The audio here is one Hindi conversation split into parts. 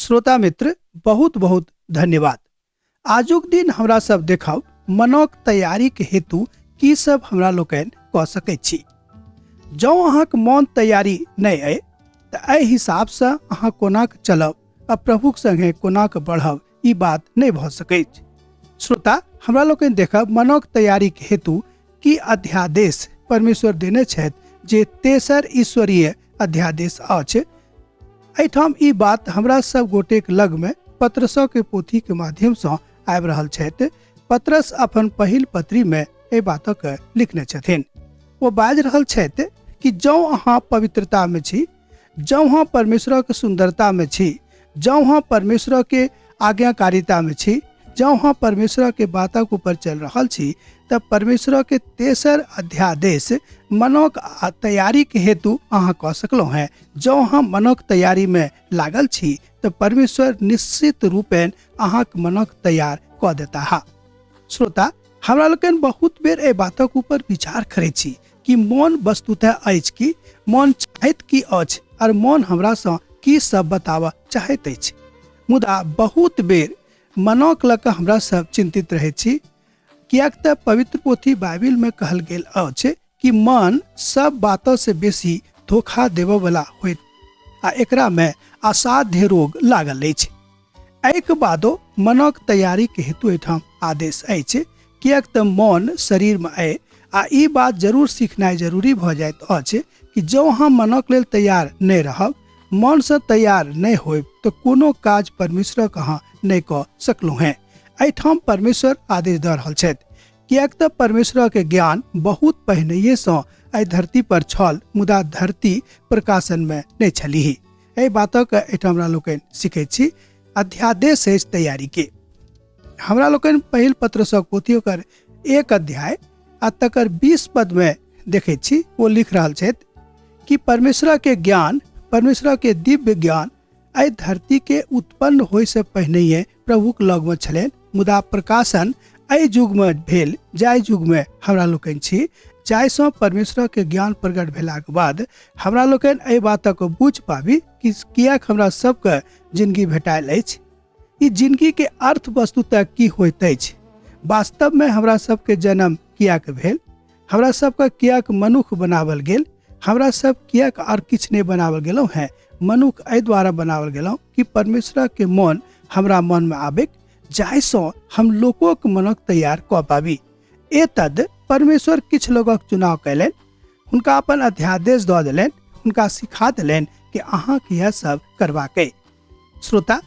श्रोता मित्र, बहुत बहुत धन्यवाद। आजुक दिन हमरा सब देखब मनक तैयारी के हेतु की सब हमरा लोकन कऽ सकैत छी। जँ अहाँक मन तैयारी नहि अइ तऽ एहि हिसाब से अहाँ कोना चलब आ प्रभुक संगे कोना बढ़ब, ई बात नहि भऽ सकैत। श्रोता, हमरा लोकन देखब मनक तैयारी के हेतु की अध्यादेश परमेश्वर देने छथि, जे तेसर ईश्वरीय अध्यादेश अछि। एहिठाम ई बात हमरा सब गोटेक लग में पत्रसो के पोथी के माध्यम से आबि रहल छथि। पत्रस अपन पहिल पत्री में एहि बातक लिखने छथिन। वो बाजि रहल छथि कि जँ अहाँ पवित्रता में छी, जँ अहाँ परमेश्वर के सुंदरता में छी, जँ अहाँ परमेश्वर के आज्ञाकारिता में छी, जँ अहाँ परमेश्वर के बातक ऊपर चल रहल छी, तब परमेश्वर के तेसर अध्यादेश मनक तैयारी के हेतु अहाँ कऽ सकलहुँ हैं। जँ अहाँ मनक तैयारी में लागल छी तऽ परमेश्वर निश्चित रूपेण अहाँक मनक तैयार कऽ देता है। श्रोता, हमरा लोकन बहुत बेर एहि बातक ऊपर विचार करै छी कि मन वस्तुतः अछि कि मन चाहैत की अछि और मन हमरा सँ की सब बताबऽ चाहैत अछि। मुदा बहुत बेर मनक लऽ कऽ हमरा सब चिंतित रहै छी, कियाक तऽ पवित्र पोथी बाइबिल में कहल गेल अछि कि मन सब बातों से बेसी धोखा देबऽ वाला होइत आ एकरा में असाध्य रोग लागल अछि। एहिके बादो मनक तैयारी के हेतु एठाम आदेश अछि, कियाक तऽ मन शरीर में अइ आ ई बात जरूर सीखनाइ जरूरी भऽ जाइत अछि कि जँ अहाँ मनक लेल तैयार नहि रहब, मन से तैयार नहीं होब, तो कोनो काज परमेश्वर अहाँ नहीं कऽ सकलहुँ हैं। एहिठाम परमेश्वर आदेश दऽ रहल छथि, कियाक तऽ परमेश्वर के ज्ञान बहुत पहिनहिए सँ एहि धरती पर छल, मुदा धरती प्रकाशन में नहीं छलीह। एहि बातक एहिठाम हमरा लोकन सीखै छी। अध्यादेश अछि तैयारी के। हमरा लोकन पहिल पत्रसक पोथी ओकर 1 अध्याय आ तकर 20 पद में देखै छी। वो लिख रहल छथि कि परमेश्वर के ज्ञान, परमेश्वर के दिव्य ज्ञान एहि धरती के उत्पन्न होय से पहिनहिए प्रभुक लग में छलनि, मुदा प्रकाशन एहि युग में भेल जाहि युग में हमरा लोकन छी, जाहिसँ परमेश्वर के ज्ञान प्रकट भेलाक बाद हमरा लोकन एहि बातक बुझ पाबी कि कियाक हमरा सबके जिंदगी भेटायल अछि। ई जिंदगी के अर्थ वस्तुतः की होइत अछि, वास्तव में हमरा सबके जन्म कियाक भेल, हमरा सबके कियाक मनुख बनावल गेल, हमरा सब कियाक और किछ नहीं बनावल गेलहुँ हैं। मनुख एहि द्वारा बनावल गेलहुँ कि परमेश्वर के मन हमरा मन में आबे, जाहिसँ हम लोगों के मनक तैयार कऽ पाबी। एतद परमेश्वर किछ लोगक चुनाव कैलनि, हुनका अपन अध्यादेश दऽ देलनि, हुनका सिखा देलनि कि अहाँ के यह सब करबाक अइ। श्रोता,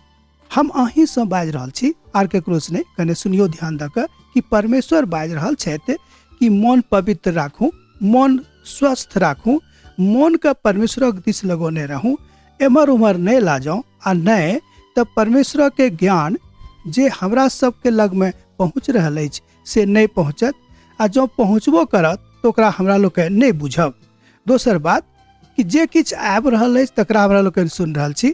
हम अहीं से बाजि रहल छी आर केकरो से नहीं। कने सुनियो ध्यान दऽ कऽ कि परमेश्वर बाजि रहल छथि कि मन पवित्र राखू, मन स्वस्थ राखू, मन के परमेश्वर दिस लगोने रहू, एमर उमर नहीं लाजो आ नहीं तब परमेश्वर के ज्ञान जे हमरा सबके लग में पहुँच रहल अछि से नहीं पहुँचत, आ जो पहुँचबो करत तो ओकरा हमरा लोग नहीं बुझब। दोसर बात कि जे किछ आबि रहल अछि तकरा हमरा लोग सुन रहल छी,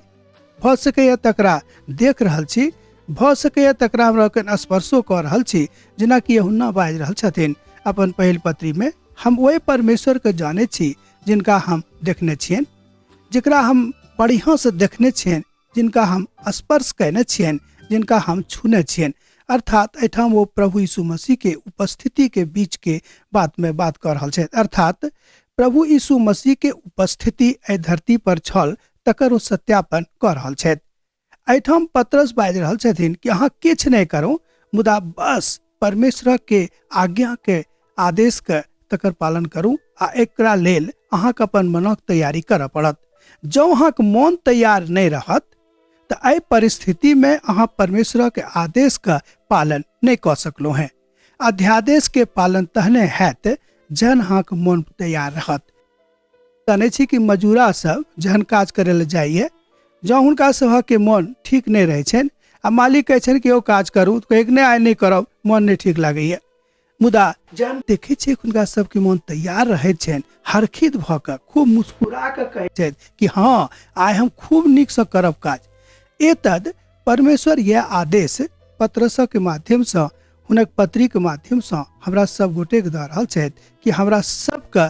भऽ सकैए तकरा देख रहल छी, भऽ सकैए तकरा हमरा लोग स्पर्शो कऽ रहल छी। जेनाकि यूहन्ना बाजि रहल छथिन अपन पहिल पत्री में, हम वही परमेश्वर के जाने छी जिनका हम देखने छियनि, जकरा हम बढ़िया से देखने छियनि, जिनका हम स्पर्श कैने छियनि, जिनका हम छूने छियनि। अर्थात एठाम वो प्रभु यीशु मसीह के उपस्थिति के बीच के बात में बात कर रहल छथि। अर्थात प्रभु यीशु मसीह के उपस्थिति एहि धरती पर छल, तकर वो सत्यापन कर रहल छथि। एठाम पत्रस बाजि रहल छथिन कि अहाँ किछ नहीं करू, मुदा बस परमेश्वर के आज्ञा के आदेश के तकर पालन करू आ एकरा लेल अहाँके अपन मनक तैयारी करऽ पड़त। जँ अहाँके मन तैयार नहीं रहत तऽ एहि परिस्थिति में अहाँ परमेश्वर के आदेश का पालन नहीं कऽ सकलहुँ हैं। अध्यादेश के पालन तहने हैत जहन अहाँके मन तैयार रहत। जानै छी कि मजूरा सब जहन काज करे ले जाइए, जँ हुनका सबके मन ठीक नहीं रहे छनि आ मालिक कहै छनि कि ओ काज करू, तो कहै नहीं आइ नहीं करब, मन नहीं ठीक लागैए। मुदा जहन देखै छी हुनका सबके मन तैयार रहै छनि, हरखित भऽ कऽ खूब मुस्कुरा कऽ कहै छथि कि हाँ आइ हम खूब नीक से करब काज। एतद परमेश्वर यह आदेश पत्रसक के माध्यम से, हुनक पत्री के माध्यम से हमरा सब गोटे के दऽ रहल छथि कि हमरा सबके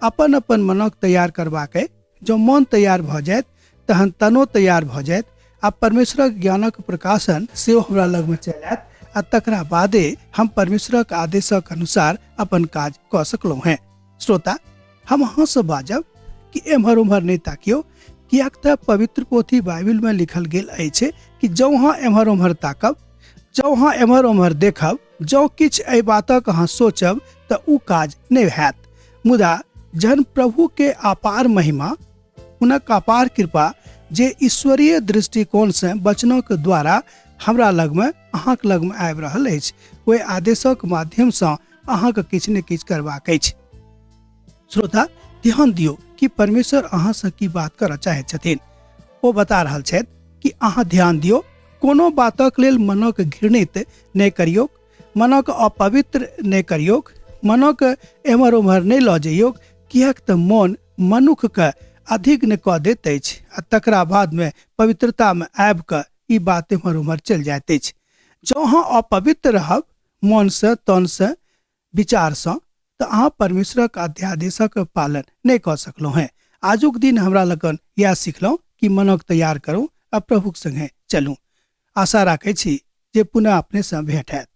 अपन अपन मनक तैयार करबाक अइ। जो मन तैयार भऽ जायत तहन तनो तैयार भऽ जायत आ परमेश्वरक ज्ञानक प्रकाशन सेहो हमरा लग में चल आयत आ तकरा बादे हम परमेश्वरक आदेशक अनुसार अपन काज कऽ सकलहुँ हैं। श्रोता, हम अहाँ से बाजब कि एम्हर उम्हर नहीं ताकियो, कियाक तऽ पवित्र पोथी बाइबल में लिखल गेल अछि कि जँ अहाँ एम्हर उम्हर ताकब, जँ अहाँ एम्हर उम्हर देखब, जँ किछु एहि बातक अहाँ सोचब तऽ उ काज नहीं हैत। मुदा जहन प्रभु के अपार महिमा, हुनक अपार कृपा जे ईश्वरीय दृष्टिकोण से वचनक द्वारा हमरा लग में अहाँक लग में आबि रहल अछि, ओहि आदेशक माध्यम से अहाँके किछु ने किछु करबाक अछि। श्रोता, ध्यान दियो कि परमेश्वर अहाँ से की बात करऽ चाहै छथिन। ओ बता रहल छथि कि अहाँ ध्यान दियो, कोनो बातक लेल मनक घृणित नहीं करियो, मनक अपवित्र नहीं करियो, मनक एम्हर उम्हर नहीं लऽ जइयो, कियाक तऽ मन मनुख के अधिक ने कऽ दैत अछि आ तकरा बाद में पवित्रता में आबि कऽ ई बात एम्हर उम्हर चलि जाइत अछि। जँ अहाँ अपवित्र रहब मन से, तन से, विचार से, तऽ अहाँ परमेश्वरक अध्यादेशक पालन नहीं कऽ सकलहुँ हैं। आजुक दिन हमरा लगन यह सिखलहुँ कि मनक तैयार करूँ आ प्रभुक संगे चलूँ। आशा राखै छी जे पुनः अपने से भेंट हैत।